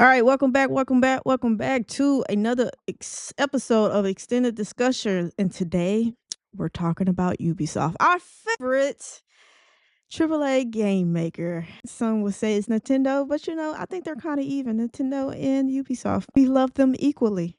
All right, welcome back to another episode of Extended Discussion. And today we're talking about Ubisoft, our favorite AAA game maker. Some would say it's Nintendo, but I think they're kind of even. Nintendo and Ubisoft, we love them equally.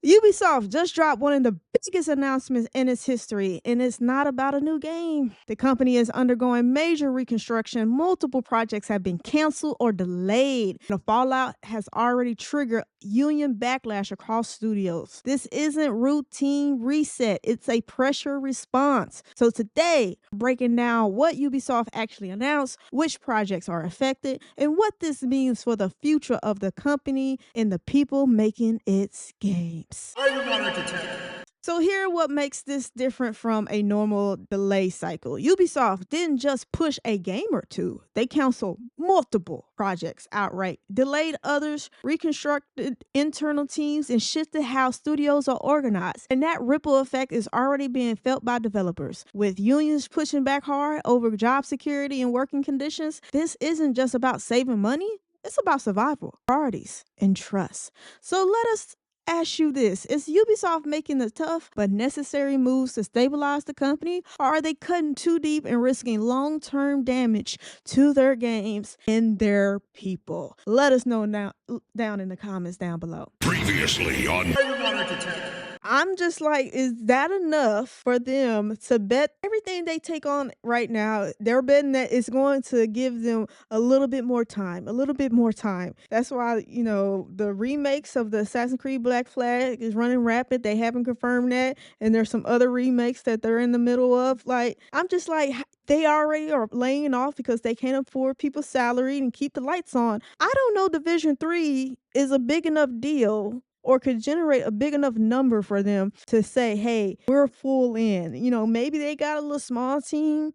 Ubisoft just dropped one of the biggest announcements in its history, and it's not about a new game. The company is undergoing major reconstruction. Multiple projects have been canceled or delayed. The fallout has already triggered union backlash across studios. This isn't routine reset, it's a pressure response. So today, breaking down what Ubisoft actually announced, which projects are affected, and what this means for the future of the company and the people making its games. Are you not entertained? So here what makes this different from a normal delay cycle. Ubisoft didn't just push a game or two. They canceled multiple projects outright, delayed others, reconstructed internal teams, and shifted how studios are organized. And that ripple effect is already being felt by developers. With unions pushing back hard over job security and working conditions, this isn't just about saving money. It's about survival, priorities, and trust. So let us ask you this. Is Ubisoft making the tough but necessary moves to stabilize the company, or are they cutting too deep and risking long-term damage to their games and their people? Let us know now down in the comments down below. Previously on Are you not entertained? I'm just like, is that enough for them to bet everything they take on right now? They're betting that it's going to give them a little bit more time, That's why, the remakes of the Assassin's Creed Black Flag is running rapid. They haven't confirmed that. And there's some other remakes that they're in the middle of. Like, I'm just like, they already are laying off because they can't afford people's salary and keep the lights on. I don't know Division 3 is a big enough deal or could generate a big enough number for them to say, hey, we're full in. Maybe they got a little small team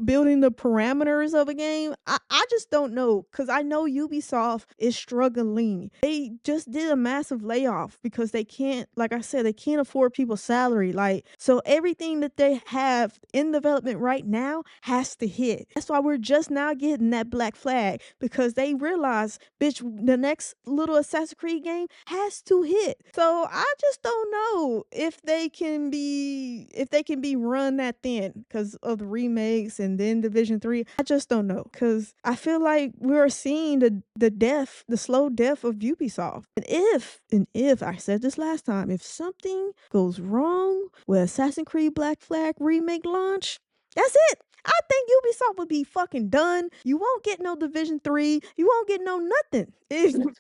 building the parameters of a game. I just don't know, because I know Ubisoft is struggling. They just did a massive layoff because they can't, like I said, they can't afford people's salary. So everything that they have in development right now has to hit. That's why we're just now getting that Black Flag, because they realize, bitch, the next little Assassin's Creed game has to hit. So I just don't know if they can be run that thin because of the remakes and then Division 3. I just don't know, because I feel like we're seeing the slow death of Ubisoft. And if I said this last time, if something goes wrong with Assassin's Creed Black Flag remake launch, that's it. I think Ubisoft would be fucking done. You won't get no Division 3. You won't get no nothing.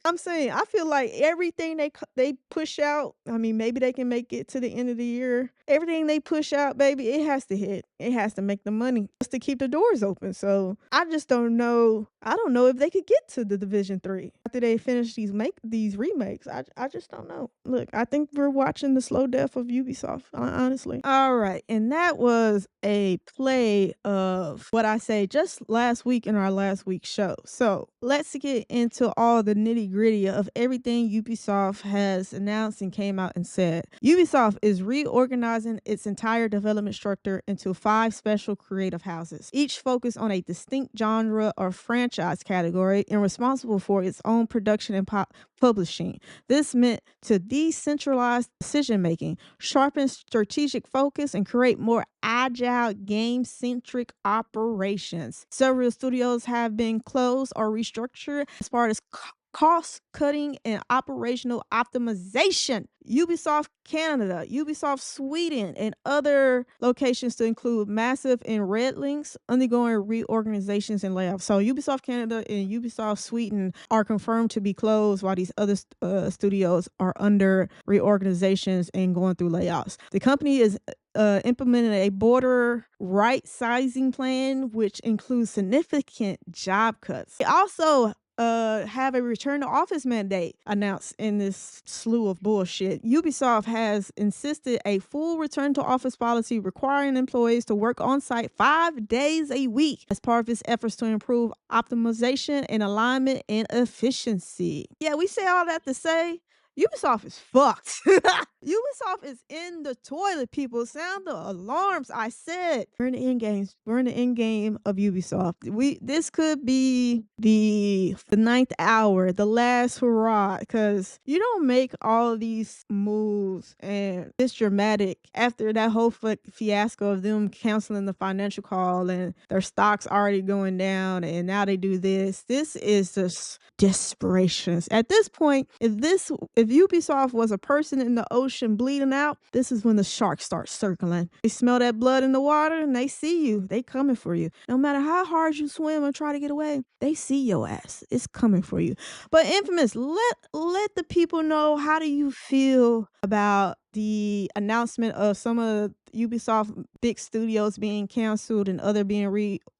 I'm saying, I feel like everything they push out, I mean, maybe they can make it to the end of the year. Everything they push out, baby, it has to hit. It has to make the money just to keep the doors open. So I just don't know. I don't know if they could get to the Division 3 after they finish these remakes. I just don't know. Look, I think we're watching the slow death of Ubisoft, honestly. All right. And that was a play of what I say just last week in our last week's show. So let's get into all the nitty gritty of everything Ubisoft has announced and came out and said. Ubisoft is reorganizing its entire development structure into 5 special creative houses, each focused on a distinct genre or franchise category and responsible for its own production and publishing. This meant to decentralize decision making, sharpen strategic focus, and create more agile game-centric operations. Several studios have been closed or restructured as part of cost cutting and operational optimization. Ubisoft Canada, Ubisoft Sweden, and other locations to include Massive and Red Links undergoing reorganizations and layoffs. So Ubisoft Canada and Ubisoft Sweden are confirmed to be closed, while these other studios are under reorganizations and going through layoffs. The company is implementing a border right sizing plan, which includes significant job cuts. They also have a return to office mandate announced in this slew of bullshit. Ubisoft has insisted a full return to office policy requiring employees to work on site 5 days a week as part of its efforts to improve optimization and alignment and efficiency. Yeah, we say all that to say Ubisoft is fucked. Ubisoft is in the toilet, people. Sound the alarms. I said we're in the end games. We're in the end game of Ubisoft. This could be the ninth hour, the last hurrah, because you don't make all of these moves and it's dramatic after that whole fiasco of them canceling the financial call and their stocks already going down, and now they do this. This is just desperations. At this point, if Ubisoft was a person in the ocean bleeding out, this is when the sharks start circling. They smell that blood in the water and they see you. They coming for you. No matter how hard you swim and try to get away, they see your ass. It's coming for you. But Infamous, let the people know, how do you feel about the announcement of some of Ubisoft big studios being canceled and other being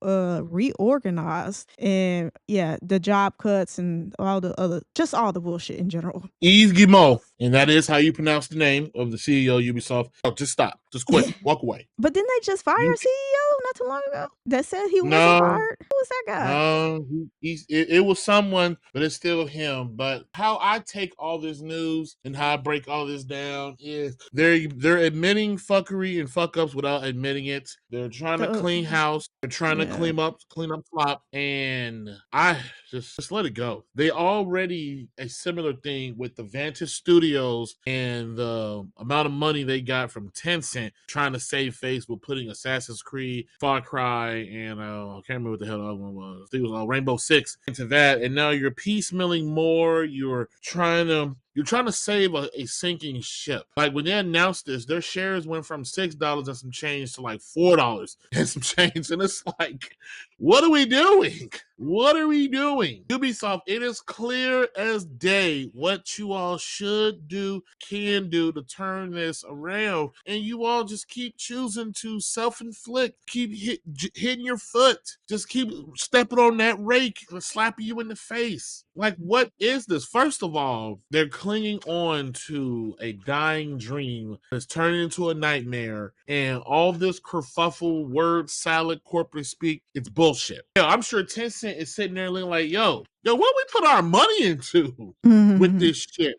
reorganized, and yeah, the job cuts and all the bullshit in general. Yves Guillemot, and that is how you pronounce the name of the CEO of Ubisoft. Oh, just stop. Just quit. Walk away. But didn't they just fire You a CEO not too long ago that said he wasn't no, fired? Who was that guy? no, it was someone, but it's still him. But how I take all this news and how I break all this down is they're admitting fuckery and fuck ups without admitting it. They're trying to clean house. They're trying to clean up flop, and I just let it go. They already a similar thing with the Vantage Studios and the amount of money they got from Tencent trying to save face with putting Assassin's Creed, Far Cry, and I can't remember what the hell the other one was. I think it was Rainbow Six into that, and now you're piecemealing more. You're trying to save a sinking ship. Like when they announced this, their shares went from $6 and some change to like $4 and some change. And it's like, what are we doing? What are we doing? Ubisoft, it is clear as day what you all should do, can do to turn this around. And you all just keep choosing to self-inflict, keep hitting your foot, just keep stepping on that rake and slapping you in the face. Like, what is this? First of all, they're clinging on to a dying dream that's turning into a nightmare, and all this kerfuffle, word salad, corporate speak, it's bullshit. Yeah, I'm sure Tencent is sitting there looking like, yo, what we put our money into with this shit?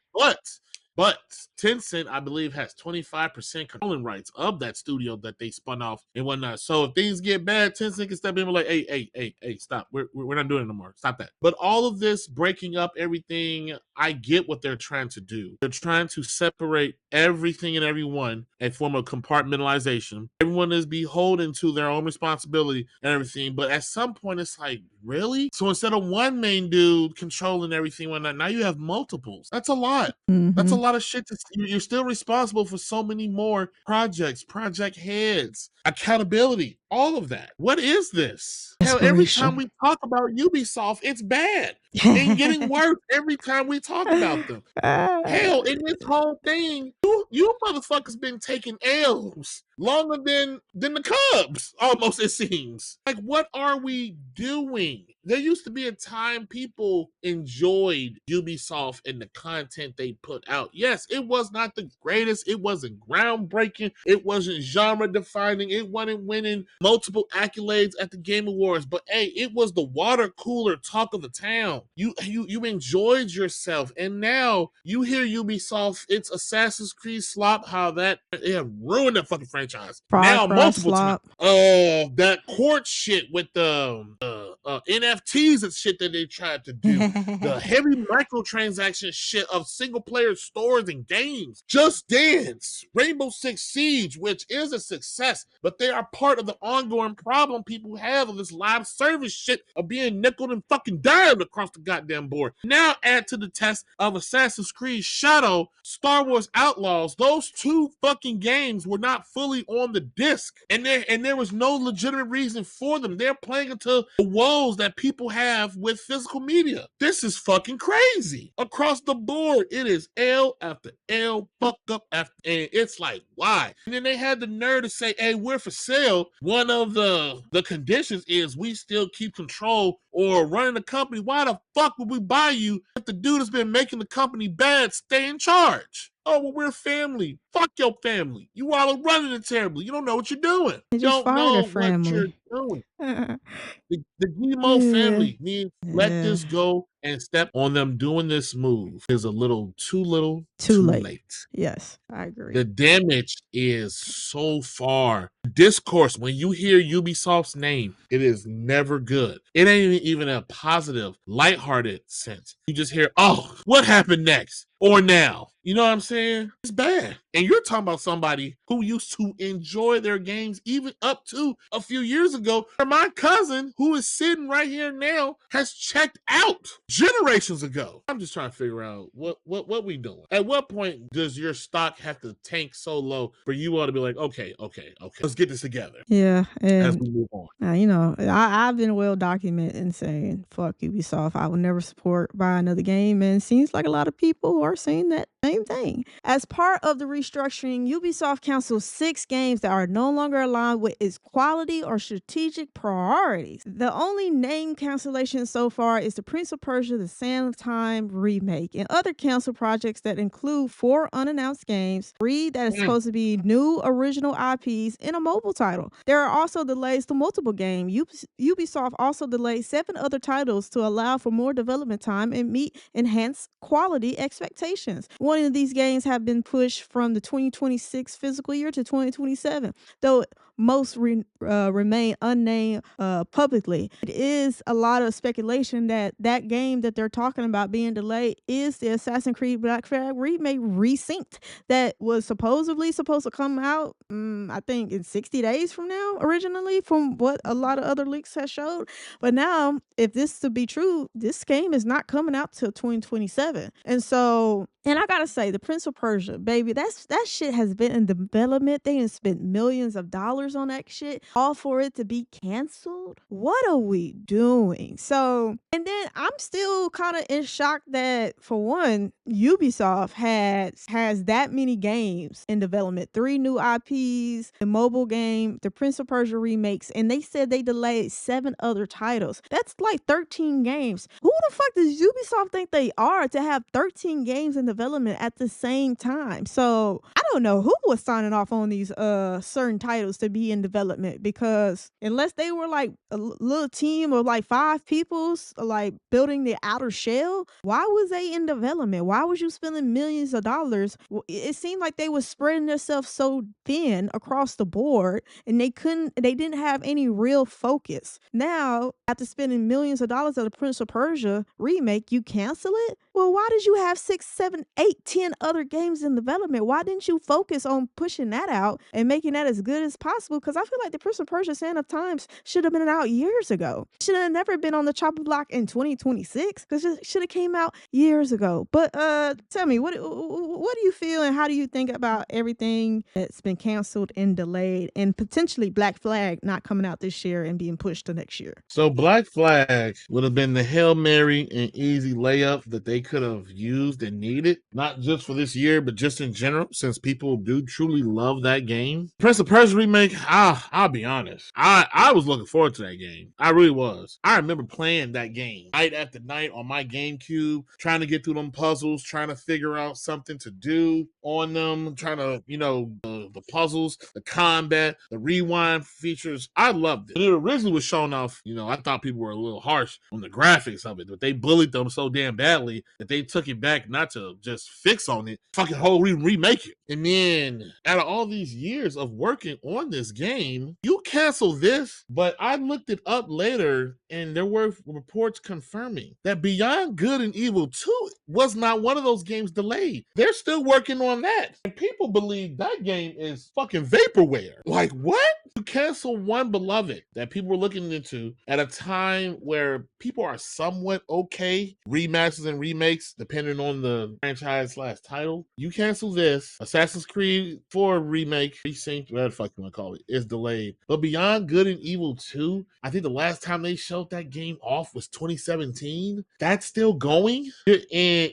But Tencent, I believe, has 25% controlling rights of that studio that they spun off and whatnot. So if things get bad, Tencent can step in and be like, hey, stop. We're not doing it no more. Stop that. But all of this breaking up everything, I get what they're trying to do. They're trying to separate everything and everyone, a form of compartmentalization. Everyone is beholden to their own responsibility and everything. But at some point, it's like, really? So instead of one main dude controlling everything, whatnot, now you have multiples. That's a lot. That's a lot of shit. You're still responsible for so many more projects, project heads, accountability, all of that. What is this? Hell, every time we talk about Ubisoft, it's bad and getting worse every time we talk about them. Hell, in this whole thing, you motherfuckers been taking L's longer than the Cubs, almost, it seems. Like, what are we doing? There used to be a time people enjoyed Ubisoft and the content they put out. Yes, it was not the greatest. It wasn't groundbreaking. It wasn't genre defining. It wasn't winning multiple accolades at the Game Awards. But hey, it was the water cooler talk of the town. You enjoyed yourself. And now you hear Ubisoft, it's Assassin's Creed slop, how that they have ruined that fucking franchise. Now multiple times. That court shit with the NFTs and shit that they tried to do. The heavy microtransaction shit of single player stores and games. Just Dance, Rainbow Six Siege, which is a success, but they are part of the ongoing problem people have of this live service shit of being nickeled and fucking dimed across the goddamn board. Now add to the test of Assassin's Creed Shadow, Star Wars Outlaws. Those two fucking games were not fully on the disc, and there was no legitimate reason for them. They're playing into the woes that people have with physical media. This is fucking crazy. Across the board, it is L after L, fuck up after, and it's like, why? And then they had the nerve to say, hey, we're for sale. One of the conditions is we still keep control or running the company. Why the fuck would we buy you if the dude has been making the company bad stay in charge? Oh, well, we're family. Fuck your family. You all are running it terribly. You don't know what you're doing. They You just don't fired know a what you're family. doing. The Demo Yeah. family needs to let Yeah. this go and step on them doing this move is a little, Too too late. late. Yes, I agree. The damage is so far. Discourse, when you hear Ubisoft's name, it is never good. It ain't even a positive, lighthearted sense. You just hear, oh, what happened next? Or now. You know what I'm saying? It's bad. And you're talking about somebody who used to enjoy their games even up to a few years ago. My cousin, who is sitting right here now, has checked out generations ago. I'm just trying to figure out what we doing. At what point does your stock have to tank so low for you all to be like, okay, let's get this together Yeah, as and we move on? you know, I've been well documented in saying fuck Ubisoft. I will never support buy another game, and it seems like a lot of people are saying that same thing. As part of the restructuring, Ubisoft canceled 6 games that are no longer aligned with its quality or strategic priorities. The only named cancellation so far is the Prince of Persia: The Sand of Time remake, and other canceled projects that include 4 unannounced games, 3 that is Mm. supposed to be new original IPs, and a mobile title. There are also delays to multiple games. Ubisoft also delayed 7 other titles to allow for more development time and meet enhanced quality expectations. One of these games have been pushed from the 2026 fiscal year to 2027, though most remain unnamed publicly. It is a lot of speculation that that game that they're talking about being delayed is the Assassin's Creed Black Flag remake Resynced that was supposedly supposed to come out, I think, in 60 days from now, originally, from what a lot of other leaks have showed. But now, if this to be true, this game is not coming out till 2027. And so, and I gotta say, the Prince of Persia, baby, that shit has been in development. They have spent millions of dollars on that shit, all for it to be canceled. What are we doing? So, and then I'm still kind of in shock that, for one, Ubisoft has that many games in development, 3 new IPs, a mobile game, the Prince of Persia remakes, and they said they delayed 7 other titles. That's like 13 games. Who the fuck does Ubisoft think they are to have 13 games in development at the same time? So I don't know who was signing off on these certain titles to be in development, because unless they were like a little team of like 5 people's like building the outer shell, why was they in development? Why was you spending millions of dollars? It seemed like they were spreading themselves so thin across the board, and they didn't have any real focus. Now, after spending millions of dollars on the Prince of Persia remake, you cancel it? Well, why did you have 6, 7, 8, 10 other games in development? Why didn't you focus on pushing that out and making that as good as possible? Because I feel like the Prince of Persia Sand of Times should have been out years ago. Should have never been on the chopping block in 2026, because it should have came out years ago. But tell me, what do you feel, and how do you think about everything that's been canceled and delayed, and potentially Black Flag not coming out this year and being pushed to next year? So Black Flag would have been the Hail Mary and easy layup that they could have used and needed, not just for this year, but just in general, since people do truly love that game. Prince of Persia remake, I'll be honest. I was looking forward to that game. I really was. I remember playing that game night after night on my GameCube, trying to get through them puzzles, trying to figure out something to do on them, trying to, the puzzles, the combat, the rewind features. I loved it. It originally was shown off, I thought people were a little harsh on the graphics of it, but they bullied them so damn badly that they took it back not to just fix on it, fucking whole remake it. And then, out of all these years of working on this game, you cancel this, but I looked it up later, and there were reports confirming that Beyond Good and Evil 2 was not one of those games delayed. They're still working on that. And people believe that game is fucking vaporware. Like, what? You cancel one beloved that people were looking into at a time where people are somewhat okay remasters and remakes, depending on the franchise / title. You cancel this. Assassin's Creed 4 remake, Resynced, whatever the fuck you want to call it, is delayed. But Beyond Good and Evil 2, I think the last time they showed that game off was 2017. That's still going. And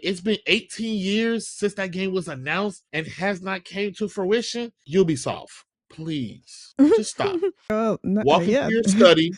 it's been 18 years since that game was announced and has not came to fruition. Ubisoft, please, just stop. Oh, no, Walk into yeah. your study,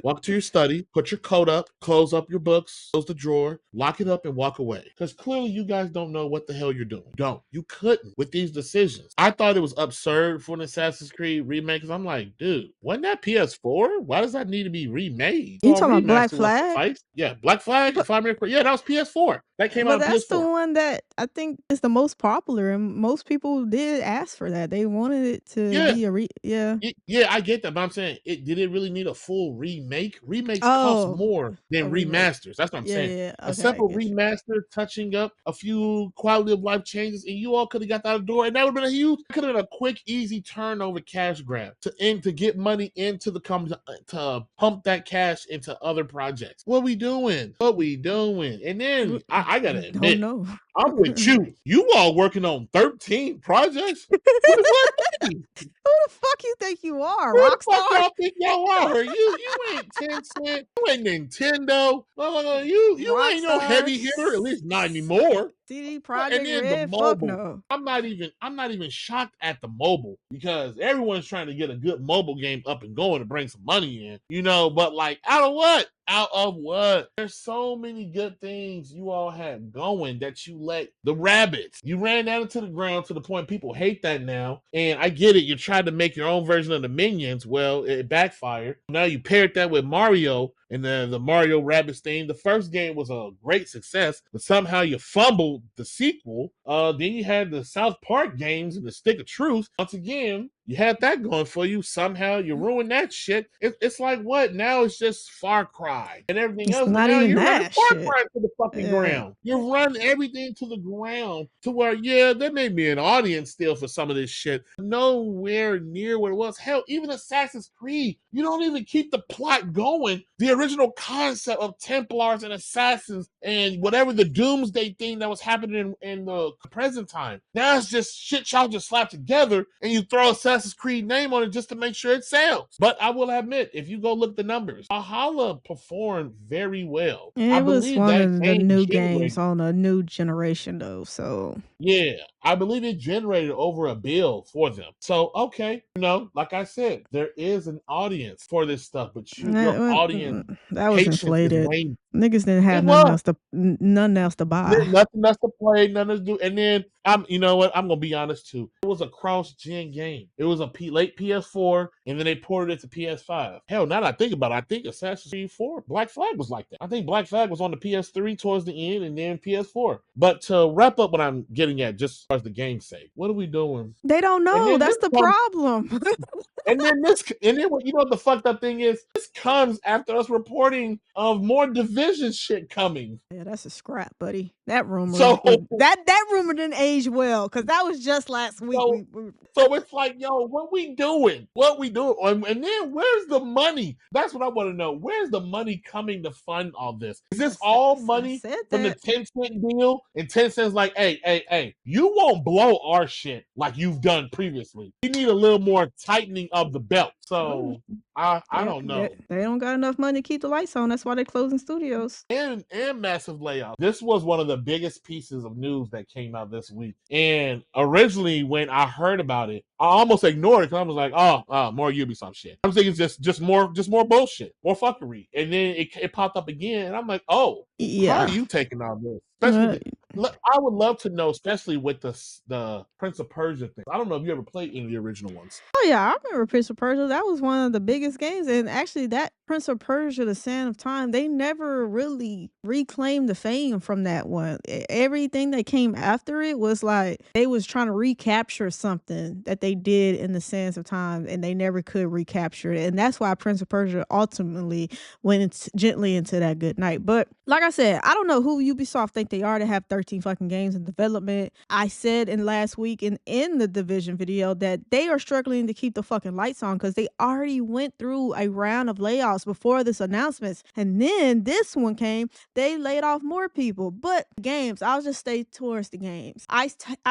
Walk to your study, put your coat up, close up your books, close the drawer, lock it up, and walk away. Because clearly you guys don't know what the hell you're doing. Don't. You couldn't with these decisions. I thought it was absurd for an Assassin's Creed remake because I'm like, dude, wasn't that PS4? Why does that need to be remade? You Well, talking about Black remaster will Flag? suffice. Yeah, Black Flag, But if I remember correctly. Yeah, that was PS4. That came out but on that's the PS4. one that I think is the most popular, and most people did ask for that. They wanted it to Yeah, be yeah. yeah, I get that, but I'm saying, did it really need a full remake? Remakes cost Oh, more than a remake. remasters. That's what I'm Yeah, saying. yeah, yeah. A Okay, I simple get you. remaster, touching up a few quality of life changes, and you all could have got out the door, and that would have been a huge, could have been a quick, easy turnover cash grab to get money into the company to pump that cash into other projects. What we doing? What we doing? And then I gotta Don't admit, know. I'm with you. You all working on 13 projects with what money? Who the fuck you think you are, Who the fuck Rockstar? y'all think y'all are? You ain't Tencent. You ain't Nintendo. You ain't no Rockstar, heavy hitter. At least not anymore. CD And Project then the Red? Fuck mobile. no. I'm not even shocked at the mobile because everyone's trying to get a good mobile game up and going to bring some money in. But like out of what? Out of what? There's so many good things you all had going that you let the rabbits. You ran that into the ground to the point people hate that now. And I get it. You tried to make your own version of the minions. Well, it backfired. Now you paired that with Mario and the Mario Rabbids thing. The first game was a great success, but somehow you fumbled the sequel. Then you had the South Park games and the Stick of Truth. Once again, you had that going for you. Somehow you ruined that shit. It's like what? Now it's just Far Cry and everything It's else, but not now even you're running that Far shit. Cry to the fucking Yeah. ground. You run everything to the ground to where, yeah, there may be an audience still for some of this shit. Nowhere near what it was. Hell, even Assassin's Creed, you don't even keep the plot going. The original concept of Templars and Assassins and whatever the doomsday thing that was happening in the present time. Now it's just shit y'all just slap together and you throw Assassin's Creed name on it just to make sure it sells. But I will admit, if you go look the numbers, Valhalla performed very well. I It was believe one that of the game new games generated, on a new generation though, so yeah, I believe it generated over a bill for them. So, okay, like I said, there is an audience for this stuff, but your audience that was patience is inflated. waning. Niggas didn't have It was. nothing else to buy. Nothing else to play, nothing to do. And then you know what? I'm gonna be honest too. It was a cross-gen game. It was a late PS4, and then they ported it to PS5. Hell, now that I think about it, I think Assassin's Creed 4, Black Flag was like that. I think Black Flag was on the PS3 towards the end, and then PS4. But to wrap up what I'm getting at, just as far as the game's sake, what are we doing? They don't And know, then that's the problem. what the fucked up thing is? This comes after us reporting of more Division shit coming. Yeah, that's a scrap, buddy. That rumor So was that rumor didn't age well because that was just last week. so So it's like, yo, what we doing? What we doing? And then where's the money? That's what I want to know. Where's the money coming to fund all this? Is this all I money said from the that. 10-cent deal? And 10 cents like, hey, you won't blow our shit like you've done previously. You need a little more tightening of the belt. Oh, So I yeah, don't know. they don't got enough money to keep the lights on. That's why they're closing studios. And massive layoff. This was one of the biggest pieces of news that came out this week. And originally, when I heard about it, I almost ignored it because I was like, oh, more Ubisoft shit. I'm thinking just more bullshit, more fuckery. And then it popped up again, and I'm like, oh, how are Yeah. you taking all this? Uh, Especially, I would love to know, especially with the Prince of Persia thing. I don't know if you ever played any of the original ones. Oh yeah, I remember Prince of Persia. That was one of the biggest games, and actually, that Prince of Persia: The Sand of Time, they never really reclaimed the fame from that one. Everything that came after it was like they was trying to recapture something that they did in the Sands of Time, and they never could recapture it. And that's why Prince of Persia ultimately went gently into that good night. But like I said, I don't know who Ubisoft think they are to have 13 fucking games in development. I said in last week in the Division video that they are struggling to keep the fucking lights on because they already went through a round of layoffs before this announcements. And then this one came, they laid off more people. But games, I'll just stay towards the games. I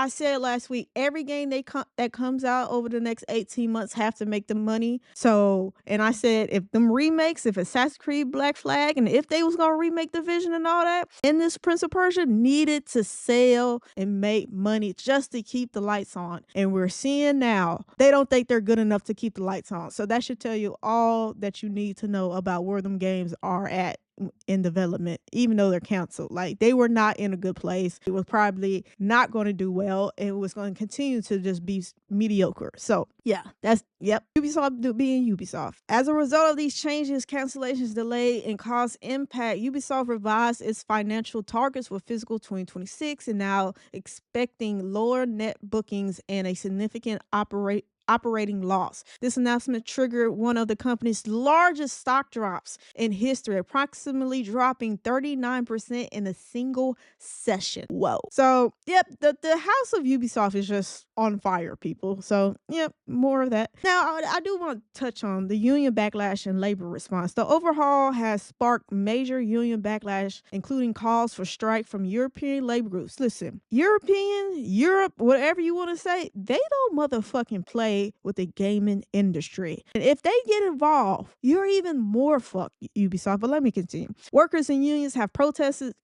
said last week, every game that comes out over the next 18 months have to make the money. So, and I said, if them remakes, if Assassin's Creed Black Flag, and if they was going to remake Division and all that, and this Prince of Persia needed to sell and make money just to keep the lights on. And we're seeing now, they don't think they're good enough to keep the lights on. So that should tell you all that you need to know about where them games are at in development, even though they're canceled. Like, they were not in a good place. It was probably not going to do well, and it was going to continue to just be mediocre. So yeah, that's yep. Ubisoft being Ubisoft. As a result of these changes, cancellations, delay, and cost impact, Ubisoft revised its financial targets for fiscal 2026 and now expecting lower net bookings and a significant operating loss. This announcement triggered one of the company's largest stock drops in history, approximately dropping 39% in a single session. Whoa. So, yep, the house of Ubisoft is just on fire, people. So, yep, more of that. Now, I do want to touch on the union backlash and labor response. The overhaul has sparked major union backlash, including calls for strike from European labor groups. Listen, Europe, whatever you want to say, they don't motherfucking play with the gaming industry. And if they get involved, you're even more fucked, Ubisoft. But let me continue. Workers and unions have protested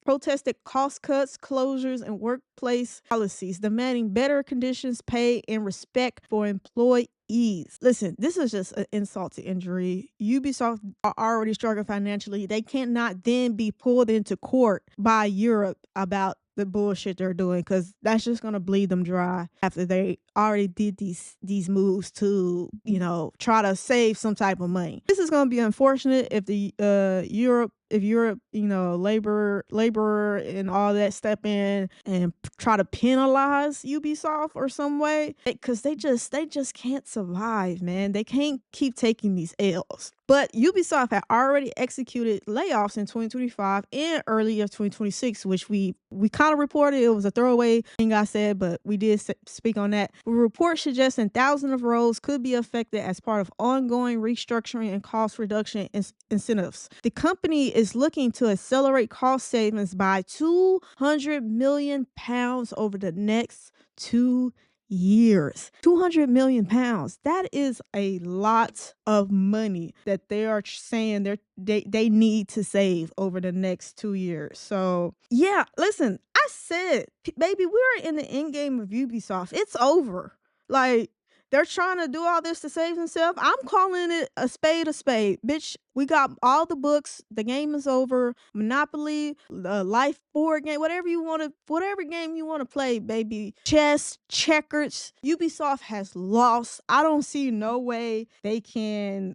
cost cuts, closures, and workplace policies, demanding better conditions, pay, and respect for employees. Listen, this is just an insult to injury. Ubisoft are already struggling financially. They cannot then be pulled into court by Europe about the bullshit they're doing, because that's just gonna bleed them dry after they already did these moves to, you know, try to save some type of money. This is gonna be unfortunate if the Europe, you know, laborer and all that step in and try to penalize Ubisoft or some way, because they just can't survive, man. They can't keep taking these L's. But Ubisoft had already executed layoffs in 2025 and early of 2026, which we kind of reported. It was a throwaway thing I said, but we did speak on that. The report suggesting thousands of roles could be affected as part of ongoing restructuring and cost reduction incentives. The company is looking to accelerate cost savings by £200 million over the next 2 years. £200 million. That is a lot of money that they are saying they need to save over the next 2 years. So yeah, listen, I said, baby, we're in the end game of Ubisoft. It's over. Like, they're trying to do all this to save themselves. I'm calling it a spade. Bitch, we got all the books. The game is over. Monopoly, Life board game, whatever game you want to play, baby. Chess, checkers. Ubisoft has lost. I don't see no way they can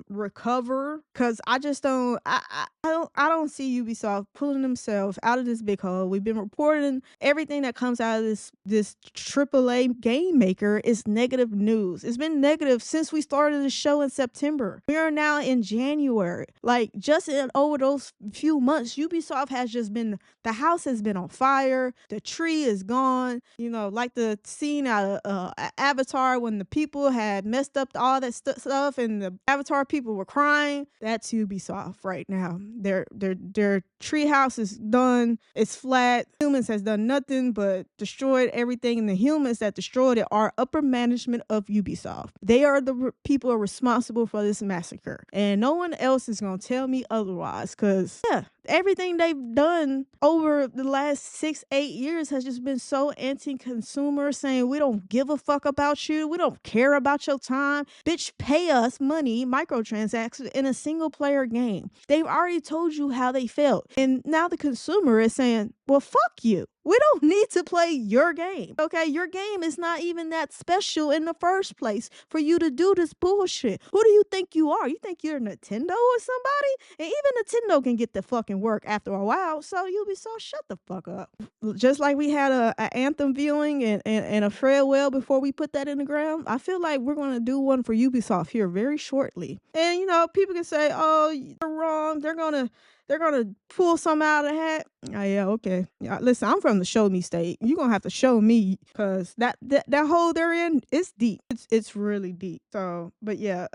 recover, because I just don't I don't see Ubisoft pulling themselves out of this big hole. We've been reporting everything that comes out of this AAA game maker is negative news. It's been negative since we started the show in September. We are now in January. Like, just over those few months, Ubisoft has just been, the house has been on fire. The tree is gone. You know, like the scene out of Avatar when the people had messed up all that stuff and the Avatar people were crying. That's Ubisoft right now. Their tree house is done. It's flat. Humans has done nothing but destroyed everything, and the humans that destroyed it are upper management of Ubisoft. They are the people responsible for this massacre, and no one else is gonna tell me otherwise, because yeah, everything they've done over the last 6-8 years has just been so anti-consumer, saying we don't give a fuck about you, we don't care about your time, bitch, pay us money, microtransactions in a single player game. They've already told you how they felt, and now the consumer is saying, well, fuck you. We don't need to play your game. Okay, your game is not even that special in the first place for you to do this bullshit. Who do you think you are? You think you're Nintendo or somebody? And even Nintendo can get the fucking work after a while. So Ubisoft, shut the fuck up. Just like we had a Anthem viewing and a farewell before we put that in the ground, I feel like we're going to do one for Ubisoft here very shortly. And, you know, people can say, oh, you're wrong. They're gonna pull something out of the hat. Oh, yeah, okay. Yeah, listen, I'm from the show me state. You're gonna have to show me, because that hole they're in, it's deep. It's really deep. So, but yeah,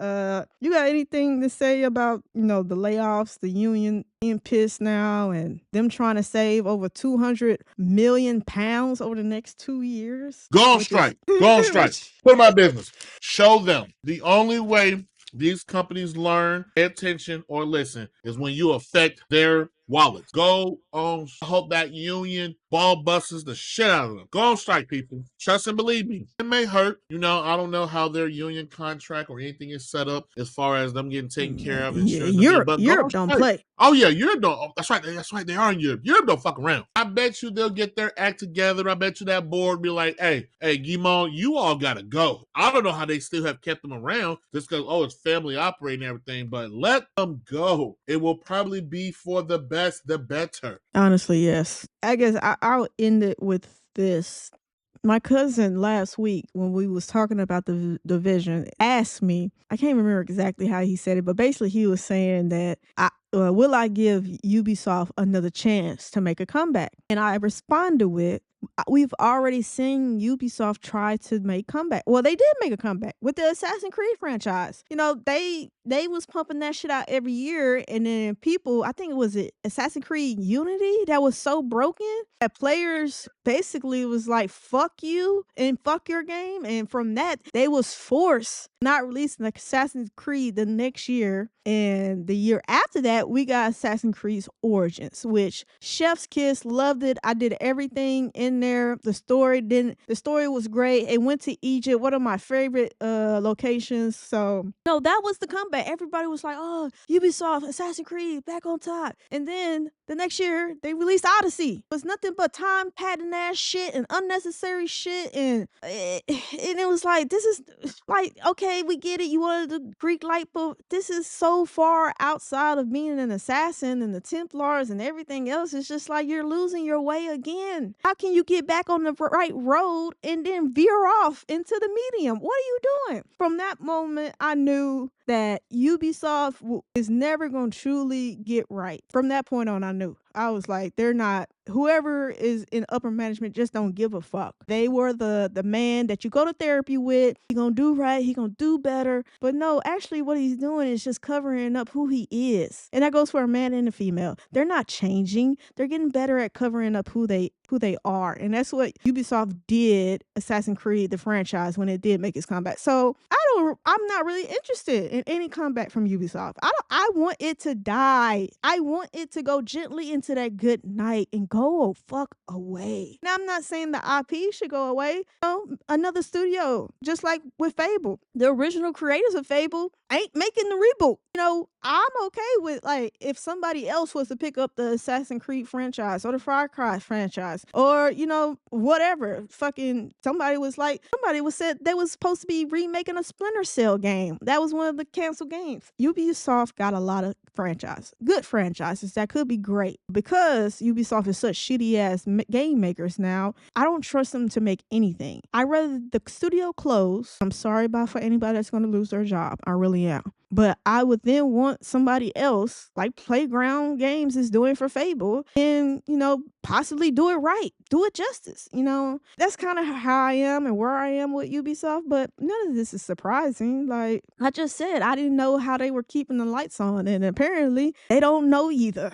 you got anything to say about, you know, the layoffs, the union being pissed now, and them trying to save over £200 million over the next 2 years? Go on strike. Go on strike. Put my business. Show them. The only way these companies learn, pay attention, or listen is when you affect their wallets. Go on. I hope that union ball busters the shit out of them. Go on strike, people. Trust and believe me. It may hurt. I don't know how their union contract or anything is set up as far as them getting taken care of, Yeah, insurance, but go on Europe don't strike. play. Oh yeah, Europe don't. Oh, that's right. That's right. They are in Europe. Europe don't fuck around. I bet you they'll get their act together. I bet you that board be like, hey, Guimond, you all gotta go. I don't know how they still have kept them around just because it's family operating and everything, but let them go. It will probably be for the best, the better. Honestly, yes. I guess I'll end it with this. My cousin last week, when we was talking about the division, asked me, I can't remember exactly how he said it, but basically he was saying that will I give Ubisoft another chance to make a comeback? And I responded with, we've already seen Ubisoft try to make comeback. Well, they did make a comeback with the Assassin's Creed franchise. They was pumping that shit out every year, and then people, I think it was Assassin's Creed Unity that was so broken that players basically was like, fuck you and fuck your game. And from that, they was forced not releasing Assassin's Creed the next year. And the year after that, we got Assassin's Creed Origins, which chef's kiss, loved it. I did everything in there. The story was great. It went to Egypt, one of my favorite locations. So no, that was the comeback. Everybody was like, oh, Ubisoft, Assassin's Creed, back on top. And then the next year, they released Odyssey. It was nothing but time padding ass shit and unnecessary shit. And it was like, this is like, okay, we get it. You wanted the Greek light, but this is so far outside of being an assassin and the Templars and everything else. It's just like you're losing your way again. How can you get back on the right road and then veer off into the medium? What are you doing? From that moment, I knew that Ubisoft is never going to truly get right. From that point on, I knew. I was like, they're not, whoever is in upper management just don't give a fuck. They were the man that you go to therapy with. He gonna do right. He gonna do better. But no, actually what he's doing is just covering up who he is. And that goes for a man and a female. They're not changing. They're getting better at covering up who they are. And that's what Ubisoft did Assassin's Creed, the franchise, when it did make its comeback. So I'm not really interested in any comeback from Ubisoft. I want it to die. I want it to go gently into that good night and go fuck away. Now, I'm not saying the IP should go away. Another studio, just like with Fable. The original creators of Fable ain't making the reboot. I'm okay with, like, if somebody else was to pick up the Assassin's Creed franchise or the Far Cry franchise or, whatever. Fucking somebody was said they was supposed to be remaking a Splinter Cell game. That was one of the canceled games. Ubisoft got a lot of good franchises that could be great. Because Ubisoft is such shitty ass game makers now, I don't trust them to make anything. I rather the studio close. I'm sorry for anybody that's going to lose their job. I really am. But I would then want somebody else, like Playground Games is doing for Fable, and, possibly do it right. Do it justice. That's kind of how I am and where I am with Ubisoft. But none of this is surprising. Like I just said, I didn't know how they were keeping the lights on. And apparently they don't know either.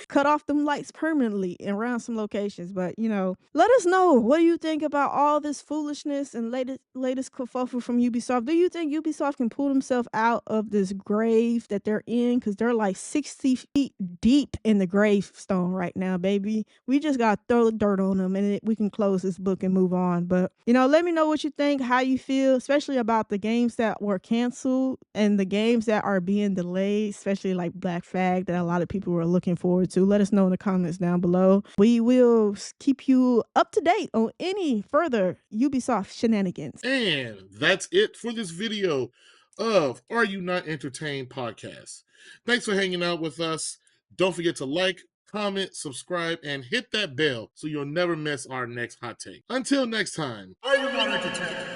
Cut off them lights permanently around some locations. But, let us know. What do you think about all this foolishness and latest kerfuffle from Ubisoft? Do you think Ubisoft can pull themselves out of this grave that they're in? Because they're like 60 feet deep in the gravestone right now, baby. We just got to throw the dirt on them and we can close this book and move on. But, let me know what you think, how you feel, especially about the games that were canceled and the games that are being delayed, especially like Black Flag that a lot of people were looking forward to. Let us know in the comments down below. We will keep you up to date on any further Ubisoft shenanigans. And that's it for this video of Are You Not Entertained podcast. Thanks for hanging out with us. Don't forget to like, comment, subscribe, and hit that bell so you'll never miss our next hot take. Until next time. Are you not entertained?